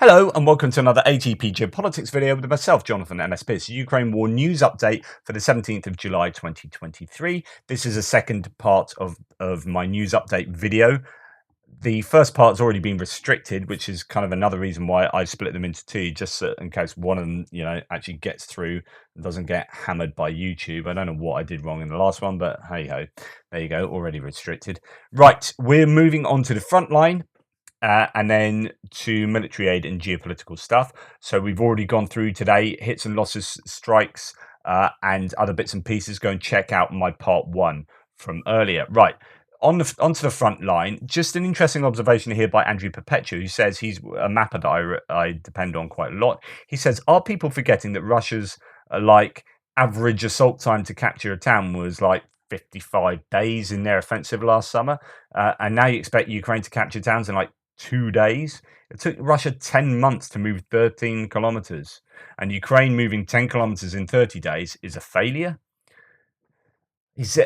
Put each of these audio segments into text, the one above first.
Hello and welcome to another ATP Geopolitics video with myself, Jonathan MSP. It's a Ukraine War news update for the 17th of July 2023. This is a second part of my news update video. The first part's already been restricted, which is kind of another reason why I split them into two, just so in case one of them, actually gets through and doesn't get hammered by YouTube. I don't know what I did wrong in the last one, but hey ho, there you go, already restricted. Right, we're moving on to the front line. And then to military aid and geopolitical stuff. So we've already gone through today, hits and losses, strikes, and other bits and pieces. Go and check out my part one from earlier. Right, onto the front line. Just an interesting observation here by Andrew Perpetua, who says he's a mapper that I depend on quite a lot. He says, are people forgetting that Russia's average assault time to capture a town was like 55 days in their offensive last summer? And now you expect Ukraine to capture towns in like 2 days. It took Russia 10 months to move 13 kilometers, and Ukraine moving 10 kilometers in 30 days is a failure.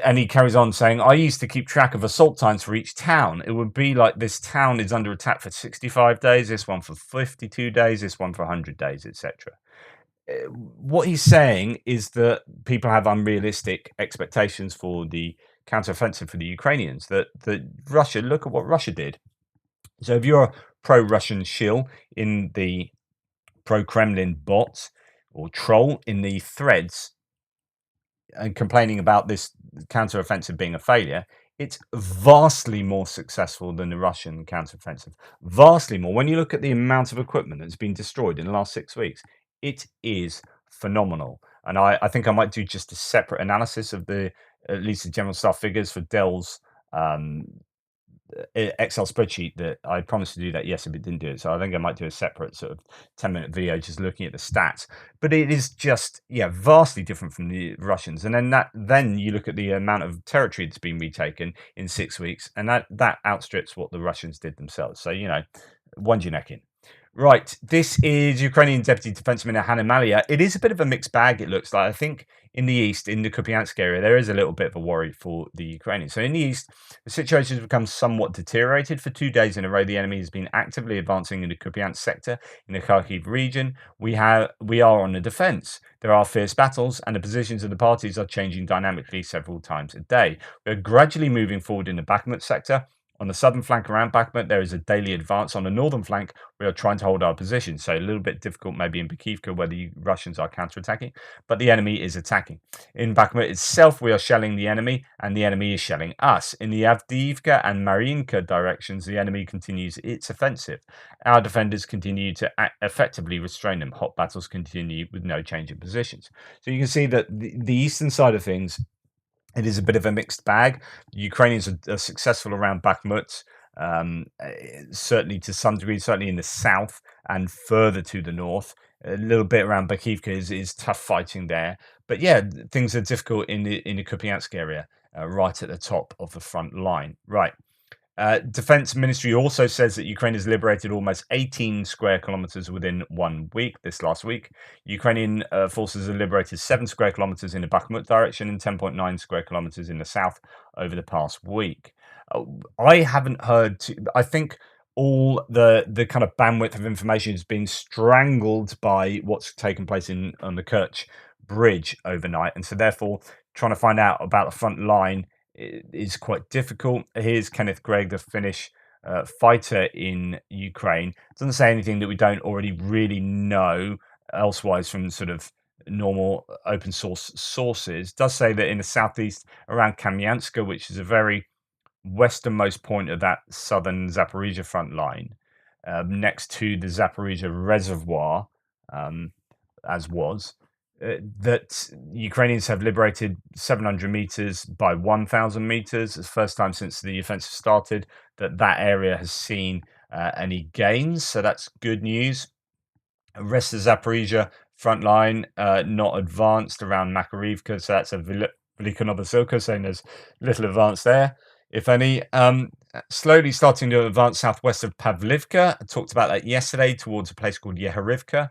And he carries on saying, I used to keep track of assault times for each town. It would be like this town is under attack for 65 days, this one for 52 days, this one for 100 days, etc. What he's saying is that people have unrealistic expectations for the counteroffensive for the Ukrainians, that Russia, look at what Russia did. So if you're a pro-Russian shill in the pro-Kremlin bot or troll in the threads and complaining about this counteroffensive being a failure, it's vastly more successful than the Russian counteroffensive. Vastly more. When you look at the amount of equipment that's been destroyed in the last 6 weeks, it is phenomenal. And I think I might do just a separate analysis of at least the general staff figures for Dell's Excel spreadsheet that I promised to do that yesterday, but didn't do it. So I think I might do a separate sort of 10-minute video just looking at the stats. But it is just, vastly different from the Russians. And then you look at the amount of territory that's been retaken in 6 weeks, and that outstrips what the Russians did themselves. So, one's your neck in. Right, this is Ukrainian Deputy Defense Minister Hanna Maliar. It is a bit of a mixed bag, it looks like. I think in the east, in the Kupiansk area, there is a little bit of a worry for the Ukrainians. So in the east, the situation has become somewhat deteriorated. For 2 days in a row, the enemy has been actively advancing in the Kupiansk sector in the Kharkiv region. We are on the defense. There are fierce battles, and the positions of the parties are changing dynamically several times a day. We're gradually moving forward in the Bakhmut sector. On the southern flank around Bakhmut, there is a daily advance. On the northern flank, we are trying to hold our position. So a little bit difficult maybe in Bakivka where the Russians are counterattacking, but the enemy is attacking. In Bakhmut itself, we are shelling the enemy, and the enemy is shelling us. In the Avdiivka and Mariinka directions, the enemy continues its offensive. Our defenders continue to effectively restrain them. Hot battles continue with no change in positions. So you can see that the eastern side of things, it is a bit of a mixed bag. The Ukrainians are successful around Bakhmut, certainly to some degree, certainly in the south and further to the north. A little bit around Bakivka is tough fighting there. But yeah, things are difficult in the Kupiansk area, right at the top of the front line. Right. Defense Ministry also says that Ukraine has liberated almost 18 square kilometers within 1 week, this last week. Ukrainian forces have liberated 7 square kilometers in the Bakhmut direction and 10.9 square kilometers in the south over the past week. I haven't heard, I think all the kind of bandwidth of information has been strangled by what's taken place on the Kerch bridge overnight. And so therefore, trying to find out about the front line is quite difficult. Here's Kenneth Gregg, the Finnish fighter in Ukraine. Doesn't say anything that we don't already really know elsewise from sort of normal open source sources. Does say that in the southeast around Kamyanska, which is a very westernmost point of that southern Zaporizhia front line, next to the Zaporizhia reservoir, as was, that Ukrainians have liberated 700 meters by 1,000 meters. It's the first time since the offensive started that area has seen any gains. So that's good news. The rest of Zaporizhia front line not advanced around Makarivka. So that's a Velika Novosilka, saying there's little advance there, if any. Slowly starting to advance southwest of Pavlivka. I talked about that yesterday towards a place called Yehorivka.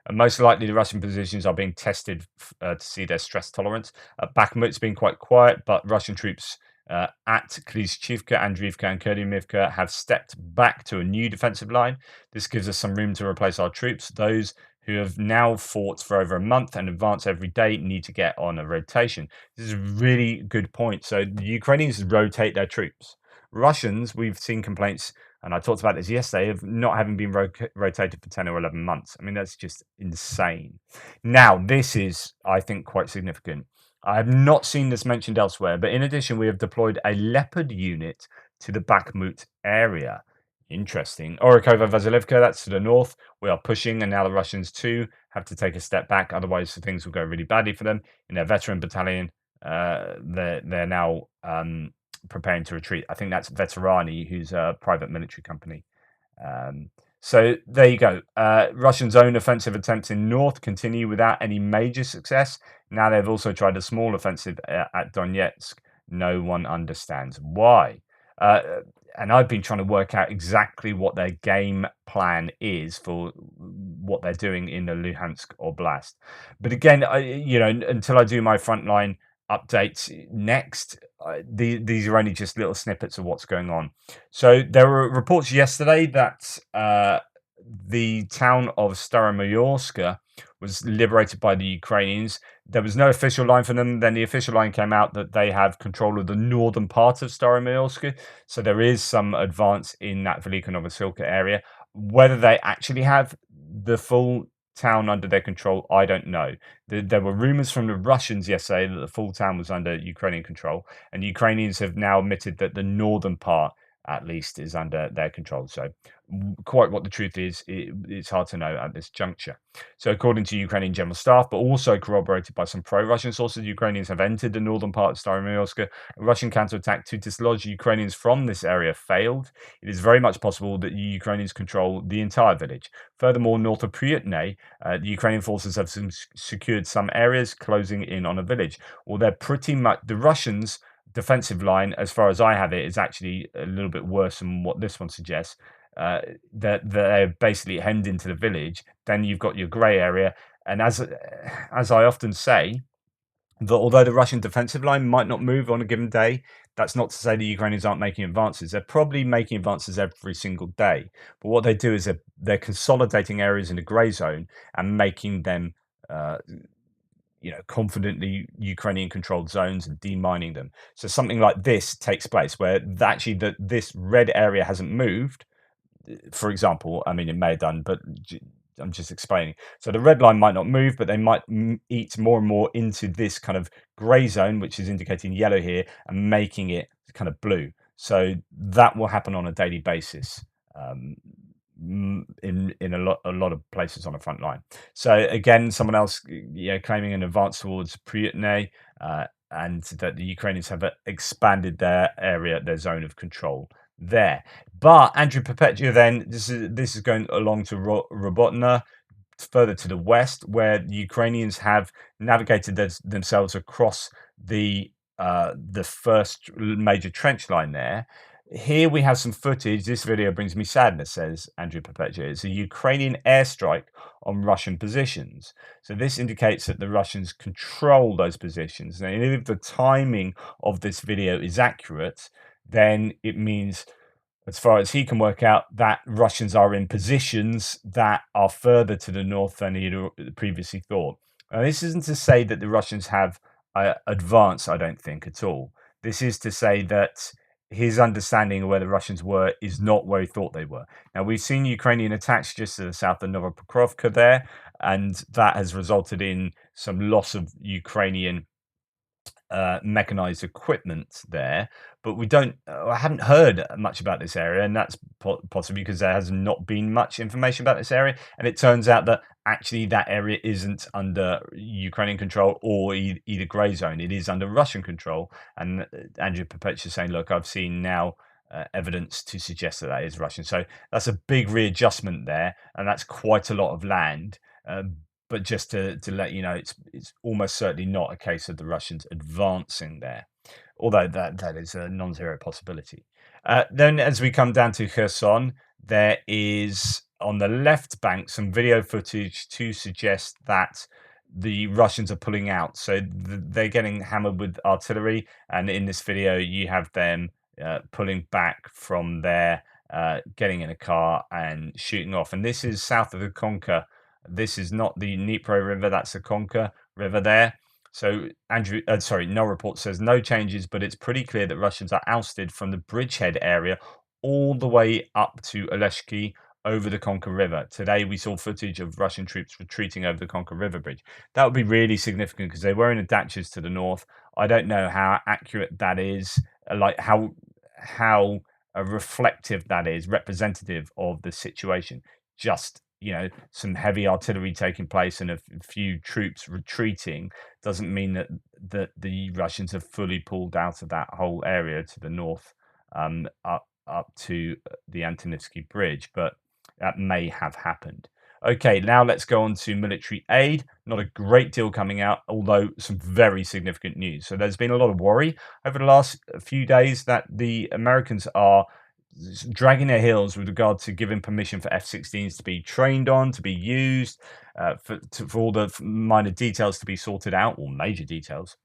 And most likely the Russian positions are being tested to see their stress tolerance. Bakhmut's been quite quiet, but Russian troops at Klishchivka, Andriivka, and Kurdimivka have stepped back to a new defensive line. This gives us some room to replace our troops. Those who have now fought for over a month and advance every day need to get on a rotation. This is a really good point. So the Ukrainians rotate their troops. Russians, we've seen complaints, and I talked about this yesterday, of not having been rotated for 10 or 11 months. I mean, that's just insane. Now, this is, I think, quite significant. I have not seen this mentioned elsewhere, but in addition, we have deployed a Leopard unit to the Bakhmut area. Interesting. Orikova Vasilivka, that's to the north. We are pushing, and now the Russians too have to take a step back. Otherwise, things will go really badly for them. In their veteran battalion, they're now preparing to retreat. I think that's Veterani, who's a private military company. So there you go. Russians' own offensive attempts in north continue without any major success. Now they've also tried a small offensive at Donetsk. No one understands why. And I've been trying to work out exactly what their game plan is for what they're doing in the Luhansk Oblast. But again, until I do my frontline updates next, these are only just little snippets of what's going on. So there were reports yesterday that the town of Staromayorsk was liberated by the Ukrainians. There was no official line for them. Then the official line came out that they have control of the northern part of Staromayorsk. So there is some advance in that Velika Novosilka area. Whether they actually have the full town under their control, I don't know. There were rumors from the Russians yesterday that the full town was under Ukrainian control, and the Ukrainians have now admitted that the northern part, at least, is under their control. So quite what the truth is, it's hard to know at this juncture. So according to Ukrainian General Staff, but also corroborated by some pro-Russian sources, Ukrainians have entered the northern part of Staromayorsk. A Russian counterattack to dislodge Ukrainians from this area failed. It is very much possible that the Ukrainians control the entire village. Furthermore, north of Pryutne, the Ukrainian forces have secured some areas, closing in on a village. Well, they're pretty much the Russians' defensive line, as far as I have it, is actually a little bit worse than what this one suggests. That they're basically hemmed into the village. Then you've got your grey area, and as I often say, that although the Russian defensive line might not move on a given day, that's not to say the Ukrainians aren't making advances. They're probably making advances every single day. But what they do is they're consolidating areas in the grey zone and making them confidently Ukrainian-controlled zones and demining them. So something like this takes place where actually this red area hasn't moved. For example, I mean, it may have done, but I'm just explaining. So the red line might not move, but they might eat more and more into this kind of grey zone, which is indicating yellow here, and making it kind of blue. So that will happen on a daily basis. In a lot of places on the front line. So again, someone else claiming an advance towards Pryutne, and that the Ukrainians have expanded their area, their zone of control there. But Andrew Perpetua, then this is going along to Robotna, further to the west, where the Ukrainians have navigated themselves across the first major trench line there. Here we have some footage. This video brings me sadness, says Andrew Perpetua. It's a Ukrainian airstrike on Russian positions. So this indicates that the Russians control those positions. Now, if the timing of this video is accurate, then it means, as far as he can work out, that Russians are in positions that are further to the north than he had previously thought. Now, this isn't to say that the Russians have advanced, I don't think, at all. This is to say that his understanding of where the Russians were is not where he thought they were. Now, we've seen Ukrainian attacks just to the south of Novopokrovka there, and that has resulted in some loss of Ukrainian mechanized equipment there, but I haven't heard much about this area, and that's possibly because there has not been much information about this area, and it turns out that actually that area isn't under Ukrainian control or either grey zone. It is under Russian control, and Andrew Perpetua is saying, look, I've seen now evidence to suggest that is Russian. So that's a big readjustment there, and that's quite a lot of land. But just to let you know, it's almost certainly not a case of the Russians advancing there, although that is a non-zero possibility. Then as we come down to Kherson, there is on the left bank some video footage to suggest that the Russians are pulling out. So they're getting hammered with artillery, and in this video, you have them pulling back from there, getting in a car and shooting off. And this is south of the Conca. This is not the Dnipro River, that's the Conca River there. So no report says no changes, but it's pretty clear that Russians are ousted from the bridgehead area all the way up to Oleshki over the Conca River. Today, we saw footage of Russian troops retreating over the Conca River bridge. That would be really significant because they were in the Dachas to the north. I don't know how accurate that is, like how reflective that is, representative of the situation. Just some heavy artillery taking place and a few troops retreating doesn't mean that the Russians have fully pulled out of that whole area to the north, up to the Antonivsky Bridge, but that may have happened. Okay, now let's go on to military aid. Not a great deal coming out, although some very significant news. So there's been a lot of worry over the last few days that the Americans are dragging their heels with regard to giving permission for F-16s to be trained on, to be used, for all the minor details to be sorted out, or major details.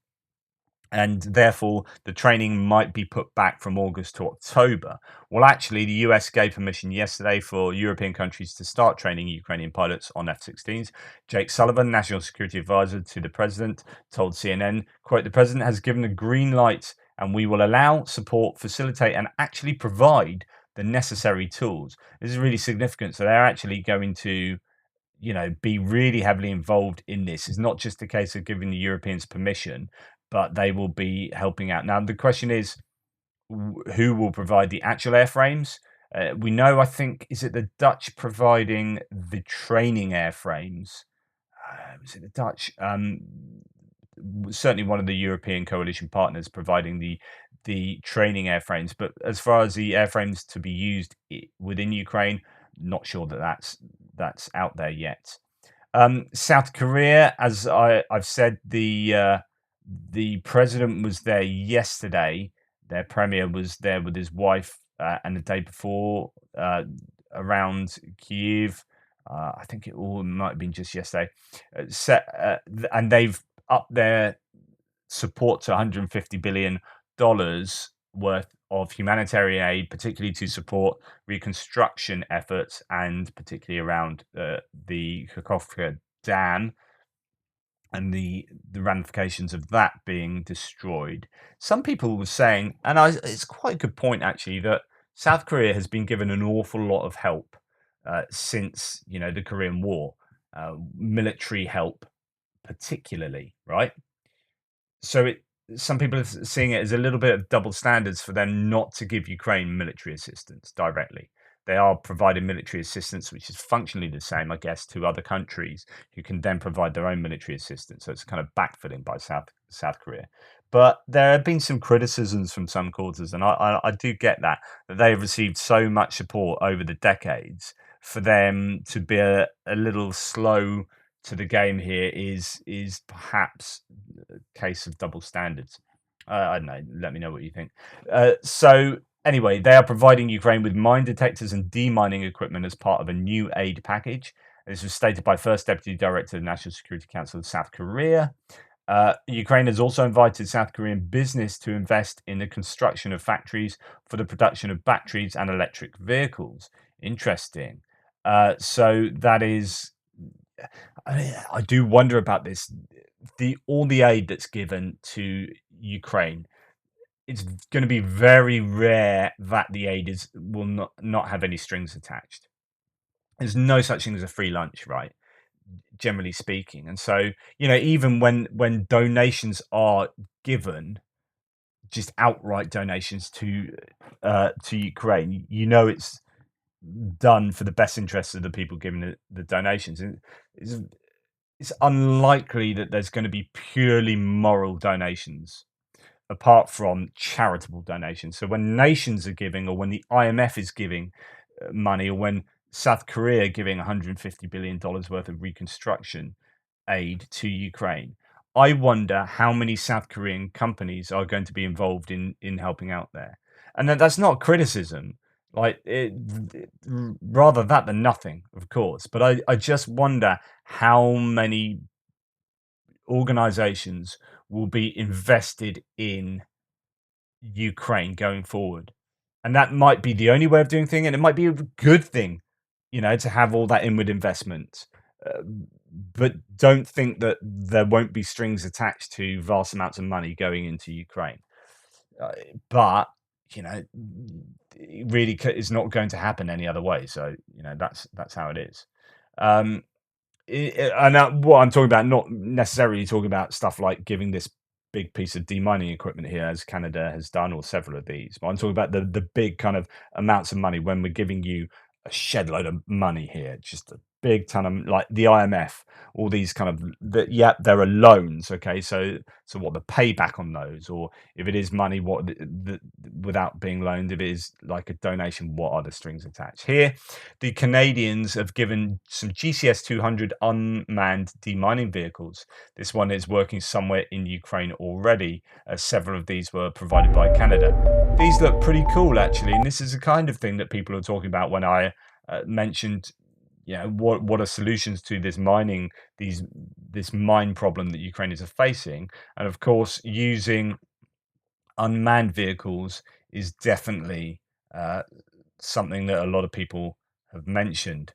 And therefore, the training might be put back from August to October. Well, actually, the US gave permission yesterday for European countries to start training Ukrainian pilots on F-16s. Jake Sullivan, National Security Advisor to the President, told CNN, quote, "The President has given a green light and we will allow, support, facilitate, and actually provide the necessary tools." This is really significant. So they're actually going to be really heavily involved in this. It's not just a case of giving the Europeans permission, but they will be helping out. Now, the question is, who will provide the actual airframes? We know, I think, is it the Dutch providing the training airframes? Was it the Dutch? Certainly one of the European coalition partners providing the training airframes. But as far as the airframes to be used within Ukraine, not sure that that's out there yet. South Korea, as I've said, the president was there yesterday. Their premier was there with his wife, and the day before, around Kyiv. I think it all might have been just yesterday. And they've upped their support to $150 billion worth of humanitarian aid, particularly to support reconstruction efforts, and particularly around the Kakhovka Dam and the ramifications of that being destroyed. Some people were saying, and it's quite a good point actually, that South Korea has been given an awful lot of help since the Korean War, military help particularly, right? So some people are seeing it as a little bit of double standards for them not to give Ukraine military assistance directly. They are providing military assistance, which is functionally the same, I guess, to other countries who can then provide their own military assistance. So it's kind of backfilling by South Korea. But there have been some criticisms from some quarters, and I do get that they have received so much support over the decades. For them to be a little slow to the game here is perhaps a case of double standards. I don't know. Let me know what you think. So anyway, they are providing Ukraine with mine detectors and demining equipment as part of a new aid package. This was stated by First Deputy Director of the National Security Council of South Korea. Ukraine has also invited South Korean business to invest in the construction of factories for the production of batteries and electric vehicles. Interesting. So that is, I do wonder about this. All the aid that's given to Ukraine, it's going to be very rare that the aid will not have any strings attached. There's no such thing as a free lunch, right? Generally speaking, and so even when donations are given, just outright donations to Ukraine, it's done for the best interests of the people giving the donations. And it's unlikely that there's going to be purely moral donations apart from charitable donations. So when nations are giving, or when the IMF is giving money, or when South Korea giving $150 billion worth of reconstruction aid to Ukraine, I wonder how many South Korean companies are going to be involved in helping out there. And that's not criticism, like rather that than nothing, of course. But I just wonder how many organizations will be invested in Ukraine going forward. And that might be the only way of doing things, and it might be a good thing, to have all that inward investment. Uh, but don't think that there won't be strings attached to vast amounts of money going into Ukraine. Uh, but it really is not going to happen any other way. So that's how it is. Um, and what I'm talking about, not necessarily talking about stuff like giving this big piece of demining equipment here, as Canada has done, or several of these. But I'm talking about the big kind of amounts of money when we're giving you a shed load of money here, just a big ton of like the IMF, all these kind of yeah, there are loans. Okay, so what the payback on those, or if it is money, what without being loaned, if it is like a donation, what are the strings attached here? The Canadians have given some GCS 200 unmanned demining vehicles. This one is working somewhere in Ukraine already, as several of these were provided by Canada. These look pretty cool, actually, and this is the kind of thing that people are talking about when I mentioned, what are solutions to this this mine problem that Ukrainians are facing, and of course, using unmanned vehicles is definitely uh, something that a lot of people have mentioned.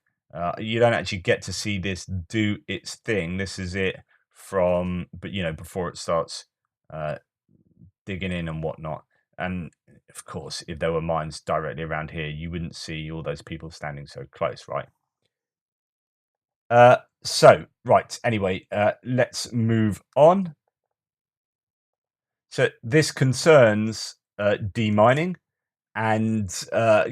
You don't actually get to see this do its thing. This is it from, but before it starts uh, digging in and whatnot. And of course, if there were mines directly around here, you wouldn't see all those people standing so close, right? Right. Anyway, let's move on. So this concerns demining. And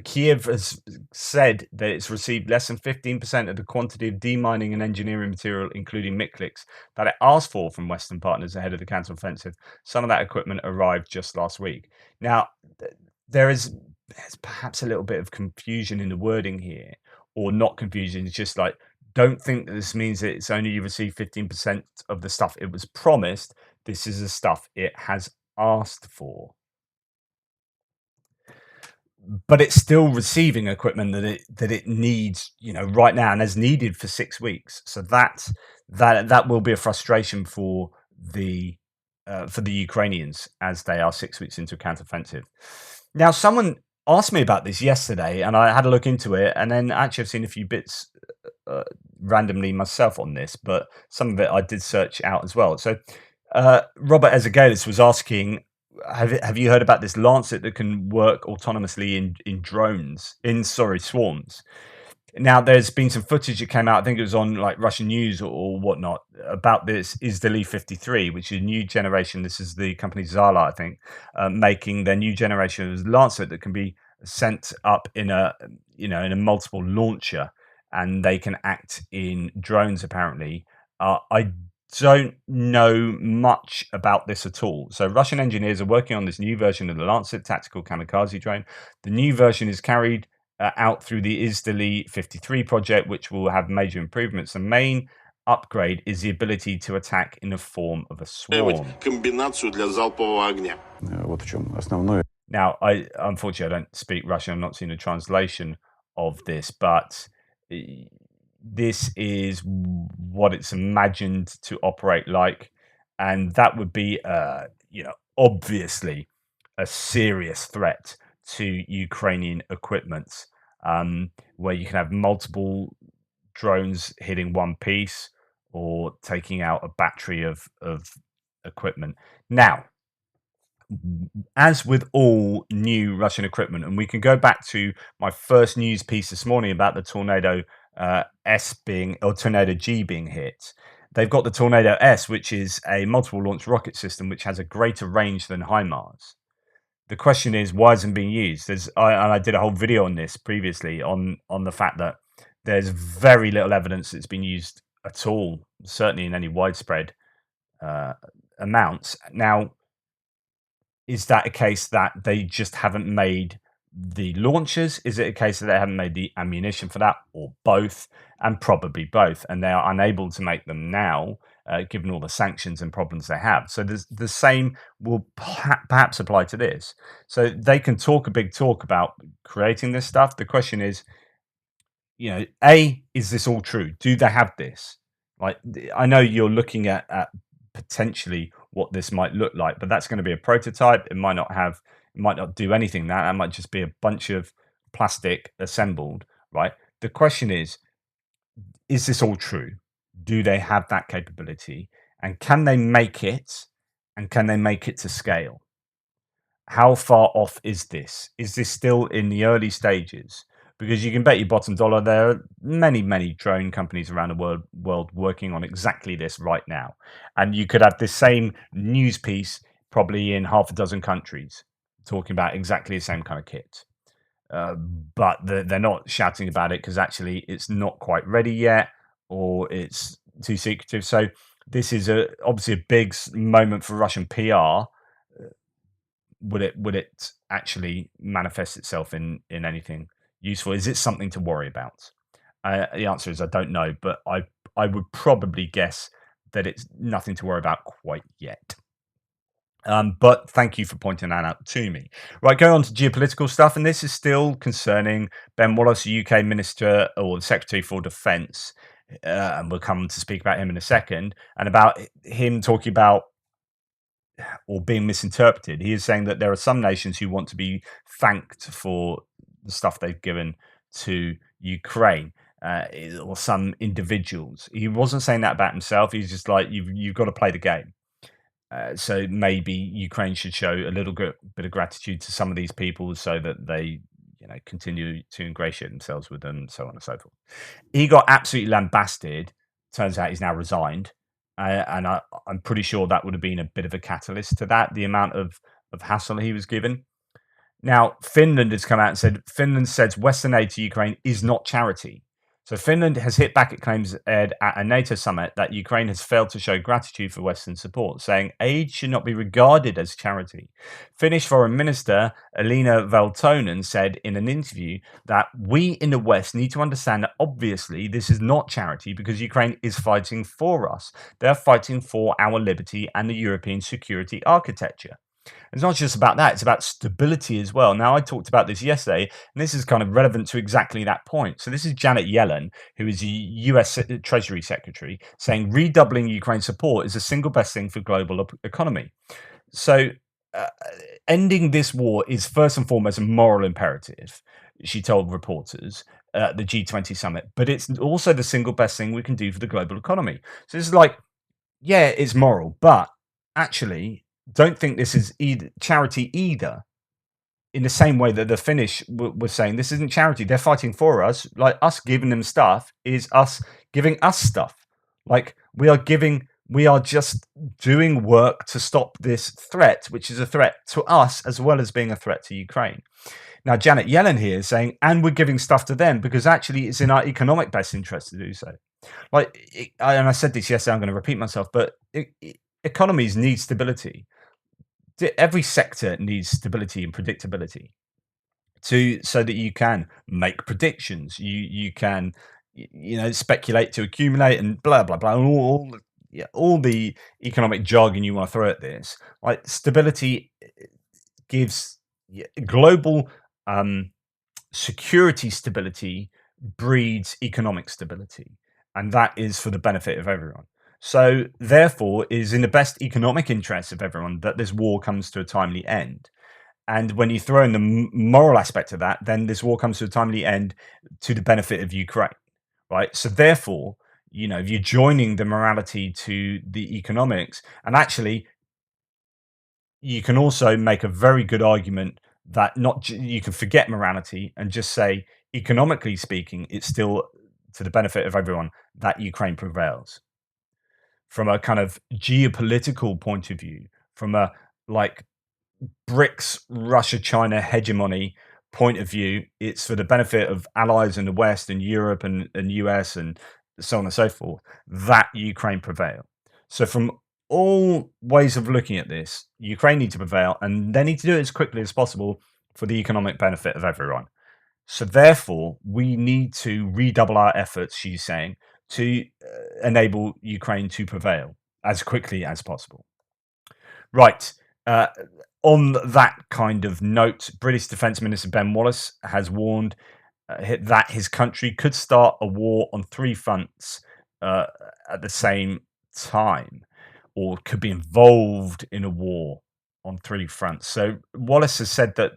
Kiev has said that it's received less than 15% of the quantity of demining and engineering material, including MICLIX, that it asked for from Western partners ahead of the counteroffensive. Some of that equipment arrived just last week. Now, there's perhaps a little bit of confusion in the wording here, or not confusion. It's just like, don't think that this means that it's only you receive 15% of the stuff it was promised. This is the stuff it has asked for, but it's still receiving equipment that it needs, right now, and has needed for 6 weeks. So that will be a frustration for the Ukrainians as they are 6 weeks into a counteroffensive. Now, someone asked me about this yesterday, and I had a look into it, and then actually I've seen a few bits uh, randomly myself on this, but some of it I did search out as well. So Robert Ezagalis was asking, have you heard about this Lancet that can work autonomously in drones, swarms? Now, there's been some footage that came out, I think it was on like Russian news or whatnot, about this Izdali 53, which is a new generation. This is the company Zala, I think, making their new generation of Lancet that can be sent up in a multiple launcher, and they can act in drones, apparently. I don't know much about this at all. So Russian engineers are working on this new version of the Lancet tactical kamikaze drone. The new version is carried out through the Izdali 53 project, which will have major improvements. The main upgrade is the ability to attack in the form of a swarm. Now, I unfortunately I don't speak Russian. I'm not seeing a translation of this, but this is what it's imagined to operate like, and that would be, obviously a serious threat to Ukrainian equipment, where you can have multiple drones hitting one piece or taking out a battery of equipment. Now, as with all new Russian equipment, and we can go back to my first news piece this morning about the Tornado Tornado G being hit. They've got the Tornado S, which is a multiple launch rocket system which has a greater range than HIMARS. The question is, why isn't it being used? I did a whole video on this previously on the fact that there's very little evidence that it's been used at all, certainly in any widespread amounts. Now, is that a case that they just haven't made the launchers? Is it a case that they haven't made the ammunition for that, or both? And probably both, and they are unable to make them now, given all the sanctions and problems they have. So the same will perhaps apply to this. So they can talk a big talk about creating this stuff. The question is, A, is this all true? Do they have this? Like, I know you're looking at potentially what this might look like. But that's going to be a prototype. It might not do anything. That might just be a bunch of plastic assembled, right? The question is this all true? Do they have that capability? And can they make it? And can they make it to scale? How far off is this? Is this still in the early stages? Because you can bet your bottom dollar there are many, many drone companies around the world working on exactly this right now. And you could have this same news piece probably in half a dozen countries talking about exactly the same kind of kit. Uh, but they're not shouting about it because actually it's not quite ready yet, or it's too secretive. So this is obviously a big moment for Russian PR. Would it actually manifest itself in anything useful? Is it something to worry about? The answer is I don't know, but I would probably guess that it's nothing to worry about quite yet. But thank you for pointing that out to me. Right, going on to geopolitical stuff, and this is still concerning Ben Wallace, the UK Minister or the Secretary for Defence, and we'll come to speak about him in a second, and about him talking about or being misinterpreted. He is saying that there are some nations who want to be thanked for the stuff they've given to Ukraine, or some individuals. He wasn't saying that about himself. He's just like, you've got to play the game. So maybe Ukraine should show a little bit of gratitude to some of these people so that they, continue to ingratiate themselves with them, so on and so forth. He got absolutely lambasted. Turns out he's now resigned, and I'm pretty sure that would have been a bit of a catalyst to that. The amount of hassle he was given. Now, Finland has come out and said Finland says Western aid to Ukraine is not charity. So Finland has hit back at claims aired at a NATO summit that Ukraine has failed to show gratitude for Western support, saying aid should not be regarded as charity. Finnish Foreign Minister Elina Valtonen said in an interview that we in the West need to understand that obviously this is not charity because Ukraine is fighting for us. They're fighting for our liberty and the European security architecture. It's not just about that, it's about stability as well. Now, I talked about this yesterday, and this is kind of relevant to exactly that point. So, this is Janet Yellen, who is the US Treasury Secretary, saying redoubling Ukraine's support is the single best thing for global economy. So, uh, ending this war is first and foremost a moral imperative, she told reporters at the G20 summit, but it's also the single best thing we can do for the global economy. So, this is like, yeah, it's moral, but actually, don't think this is charity either. In the same way that the Finnish were saying, this isn't charity. They're fighting for us. Like us giving them stuff is us giving us stuff. Like we are just doing work to stop this threat, which is a threat to us as well as being a threat to Ukraine. Now, Janet Yellen here is saying, and we're giving stuff to them because actually it's in our economic best interest to do so. And I said this yesterday, I'm going to repeat myself, but economies need stability. Every sector needs stability and predictability so that you can make predictions. You can speculate to accumulate and blah blah blah. All the economic jargon you want to throw at this. Like stability gives global security stability breeds economic stability, and that is for the benefit of everyone. So, therefore, it is in the best economic interest of everyone that this war comes to a timely end. And when you throw in the moral aspect of that, then this war comes to a timely end to the benefit of Ukraine, right? So, therefore, if you're joining the morality to the economics, and actually, you can also make a very good argument that you can forget morality and just say, economically speaking, it's still to the benefit of everyone that Ukraine prevails from a kind of geopolitical point of view, from a like BRICS Russia China hegemony point of view, it's for the benefit of allies in the West and Europe and US and so on and so forth that Ukraine prevail. So from all ways of looking at this, Ukraine need to prevail and they need to do it as quickly as possible for the economic benefit of everyone. So therefore, we need to redouble our efforts, she's saying, to enable Ukraine to prevail as quickly as possible. Right. Uh, on that kind of note, British Defence Minister Ben Wallace has warned that his country could start a war on three fronts at the same time. or could be involved in a war on three fronts. So Wallace has said that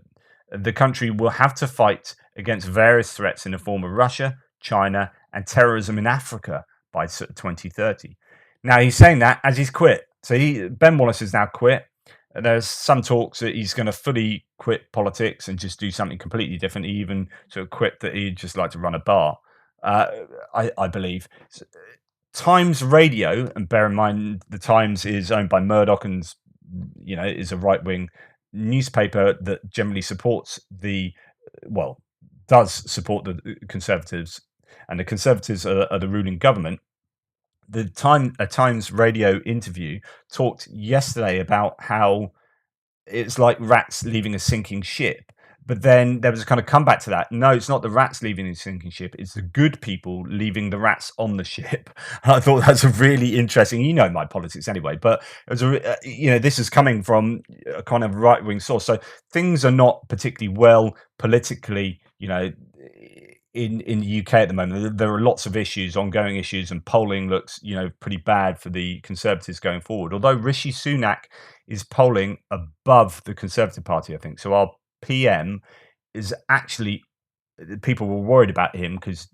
the country will have to fight against various threats in the form of Russia, China, and terrorism in Africa by 2030. Now he's saying that as he's quit. So Ben Wallace has now quit. There's some talks that he's going to fully quit politics and just do something completely different. He even sort of quit that he'd just like to run a bar. Uh, I believe. Times Radio, and bear in mind the Times is owned by Murdoch and is a right wing newspaper that generally supports well does support the Conservatives, and the Conservatives are the ruling government. A Times Radio interview talked yesterday about how it's like rats leaving a sinking ship. But then there was a kind of comeback to that. No, it's not the rats leaving the sinking ship. It's the good people leaving the rats on the ship. I thought that's a really interesting. You know my politics anyway, but it was this is coming from a kind of right wing source. So things are not particularly well politically. In the UK at the moment, there are lots of issues, ongoing issues, and polling looks, pretty bad for the Conservatives going forward. Although Rishi Sunak is polling above the Conservative Party, I think. So our PM is actually, people were worried about him because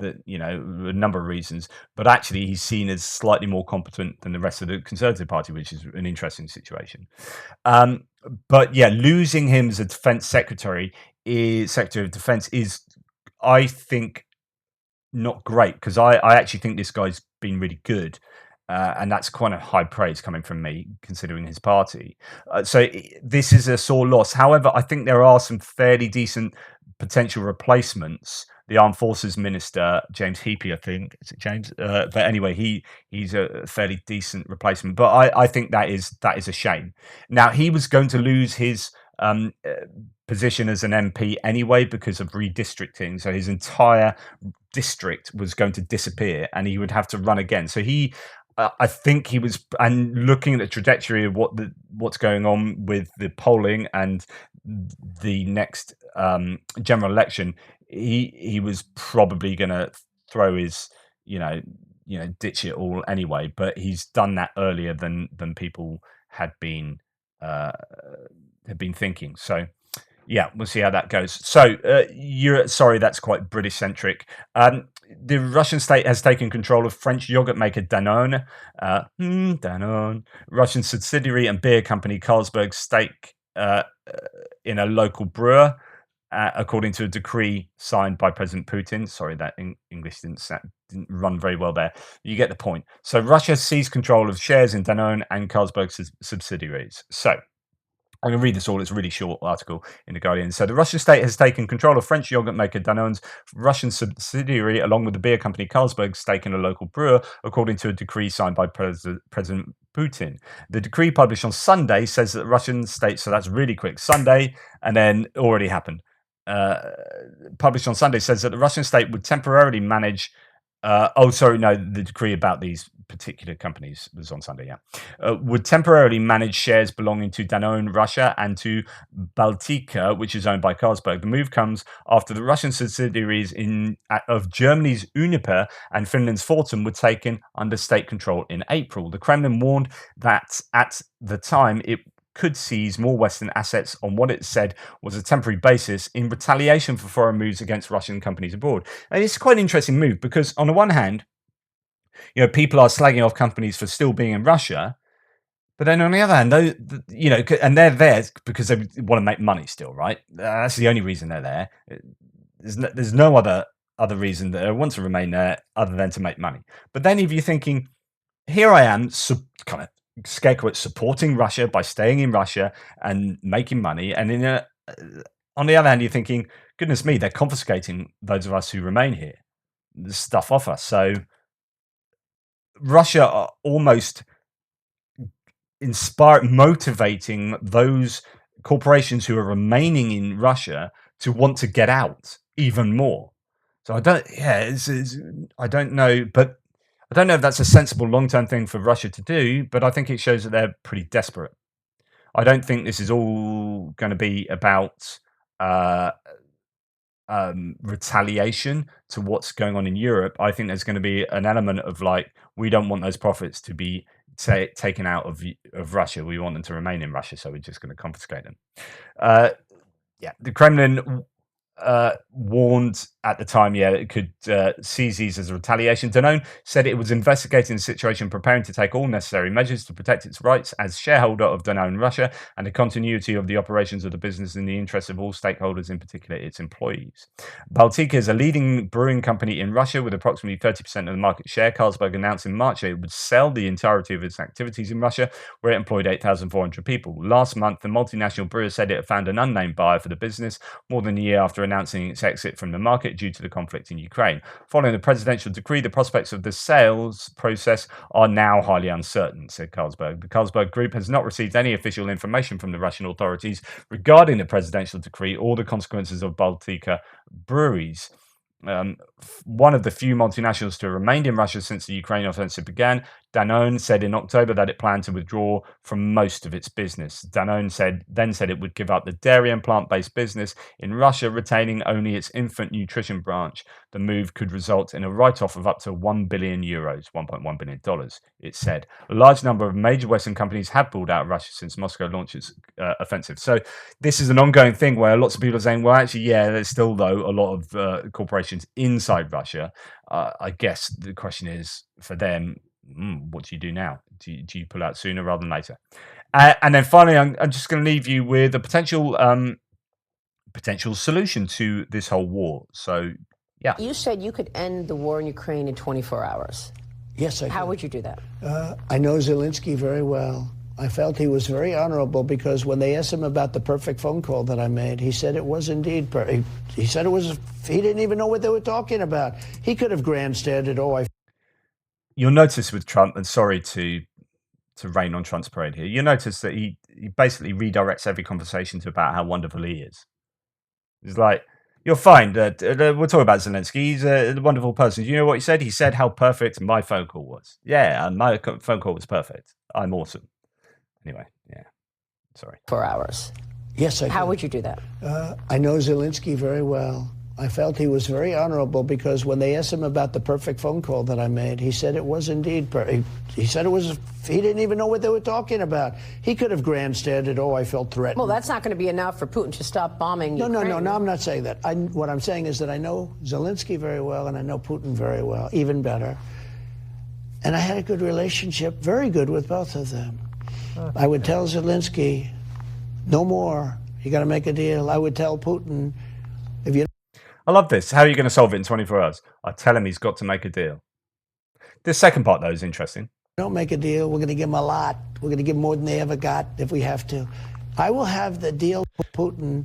a number of reasons, but actually he's seen as slightly more competent than the rest of the Conservative Party, which is an interesting situation. But yeah, losing him as a defense secretary Secretary of Defense is, I think, not great, because I actually think this guy's been really good. And that's quite a high praise coming from me, considering his party. So this is a sore loss. However, I think there are some fairly decent potential replacements. The Armed Forces Minister, James Heappey, I think. Is it James? But anyway, he's a fairly decent replacement. But I think that is a shame. Now, he was going to lose his position as an MP anyway because of redistricting. So his entire district was going to disappear and he would have to run again. So I think he was, and looking at the trajectory of what's going on with the polling and the next general election, he was probably going to throw his, ditch it all anyway. But he's done that earlier than people had been thinking. So yeah, we'll see how that goes. So sorry, that's quite British centric. The Russian state has taken control of French yogurt maker Danone. Danone. Russian subsidiary and beer company Carlsberg's stake in a local brewer, according to a decree signed by President Putin. Sorry, that English didn't run very well there. You get the point. So Russia seized control of shares in Danone and Carlsberg's subsidiaries. So I'm going to read this all. It's a really short article in The Guardian. So the Russian state has taken control of French yogurt maker Danone's Russian subsidiary, along with the beer company Carlsberg's stake in a local brewer, according to a decree signed by President Putin. The decree published on Sunday says that the Russian state, so that's really quick, Sunday, and then already happened. Published on Sunday says that the Russian state would temporarily manage the decree about these particular companies was on Sunday, would temporarily manage shares belonging to Danone Russia and to Baltika, which is owned by Carlsberg. The move comes after the Russian subsidiaries of Germany's Uniper and Finland's Fortum were taken under state control in April. The Kremlin warned that at the time it could seize more Western assets on what it said was a temporary basis in retaliation for foreign moves against Russian companies abroad. And it's quite an interesting move because, on the one hand, people are slagging off companies for still being in Russia, but then on the other hand, and they're there because they want to make money still, right? That's the only reason they're there. There's no other reason that they want to remain there other than to make money. But then if you're thinking, here I am, kind of scapegoat supporting Russia by staying in Russia and making money, and on the other hand, you're thinking, goodness me, they're confiscating those of us who remain here, the stuff off us. So Russia are almost motivating those corporations who are remaining in Russia to want to get out even more. So I don't know, but I don't know if that's a sensible long-term thing for Russia to do, but I think it shows that they're pretty desperate. I don't think this is all going to be about retaliation to what's going on in Europe. I think there's going to be an element of we don't want those profits to be taken out of Russia. We want them to remain in Russia, so we're just going to confiscate them. Yeah, the Kremlin warned at the time, it could seize these as a retaliation. Danone said it was investigating the situation, preparing to take all necessary measures to protect its rights as shareholder of Danone Russia and the continuity of the operations of the business in the interest of all stakeholders, in particular its employees. Baltika is a leading brewing company in Russia with approximately 30% of the market share. Carlsberg announced in March that it would sell the entirety of its activities in Russia, where it employed 8,400 people. Last month, the multinational brewer said it had found an unnamed buyer for the business more than a year after announcing its exit from the market due to the conflict in Ukraine. Following the presidential decree, the prospects of the sales process are now highly uncertain, said Carlsberg. The Carlsberg Group has not received any official information from the Russian authorities regarding the presidential decree or the consequences of Baltika breweries. One of the few multinationals to have remained in Russia since the Ukraine offensive began, Danone said in October that it planned to withdraw from most of its business. Danone then said it would give up the dairy and plant-based business in Russia, retaining only its infant nutrition branch. The move could result in a write-off of up to €1 billion, $1.1 billion, it said. A large number of major Western companies have pulled out of Russia since Moscow launched its offensive. So this is an ongoing thing where lots of people are saying, well, actually, there's still, though, a lot of corporations inside Russia. I guess the question is, for them, what do you do now? Do you pull out sooner rather than later? And then finally, I'm just going to leave you with a potential solution to this whole war. So, yeah. You said you could end the war in Ukraine in 24 hours. Yes, I could. How would you do that? I know Zelensky very well. I felt he was very honorable because when they asked him about the perfect phone call that I made, he said it was indeed perfect. He said he didn't even know what they were talking about. He could have grandstanded, You'll notice with Trump, and sorry to rain on Trump's parade here, you'll notice that he basically redirects every conversation to about how wonderful he is. It's like, you'll find that we're talking about Zelensky. He's a wonderful person. Do you know what he said? He said how perfect my phone call was. Yeah, my phone call was perfect. I'm awesome. Anyway, sorry. 4 hours. Yes, I could. How would you do that? I know Zelensky very well. I felt he was very honorable because when they asked him about the perfect phone call that I made, he said it was indeed perfect. He said he didn't even know what they were talking about. He could have grandstanded, I felt threatened. Well, that's not going to be enough for Putin to stop bombing Ukraine. No, I'm not saying that. What I'm saying is that I know Zelensky very well and I know Putin very well, even better. And I had a good relationship, very good with both of them. Okay. I would tell Zelensky, no more. You got to make a deal. I would tell Putin, if you... I love this. How are you going to solve it in 24 hours? I tell him he's got to make a deal. This second part, though, is interesting. Don't make a deal. We're going to give him a lot. We're going to give him more than they ever got if we have to. I will have the deal with Putin.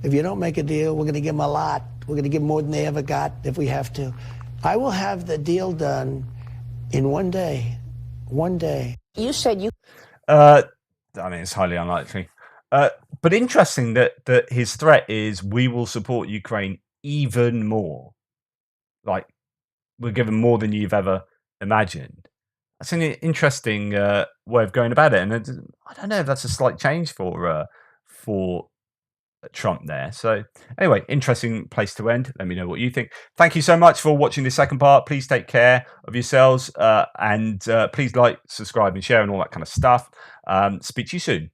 If you don't make a deal, we're going to give him a lot. We're going to give him more than they ever got if we have to. I will have the deal done in 1 day. 1 day. You said you... I mean, it's highly unlikely. But interesting that his threat is we will support Ukraine even more. Like, we're given more than you've ever imagined. That's an interesting way of going about it. And I don't know if that's a slight change for Trump there. So anyway, interesting place to end. Let me know what you think. Thank you so much for watching this second part. Please take care of yourselves and please like, subscribe and share and all that kind of stuff. Speak to you soon.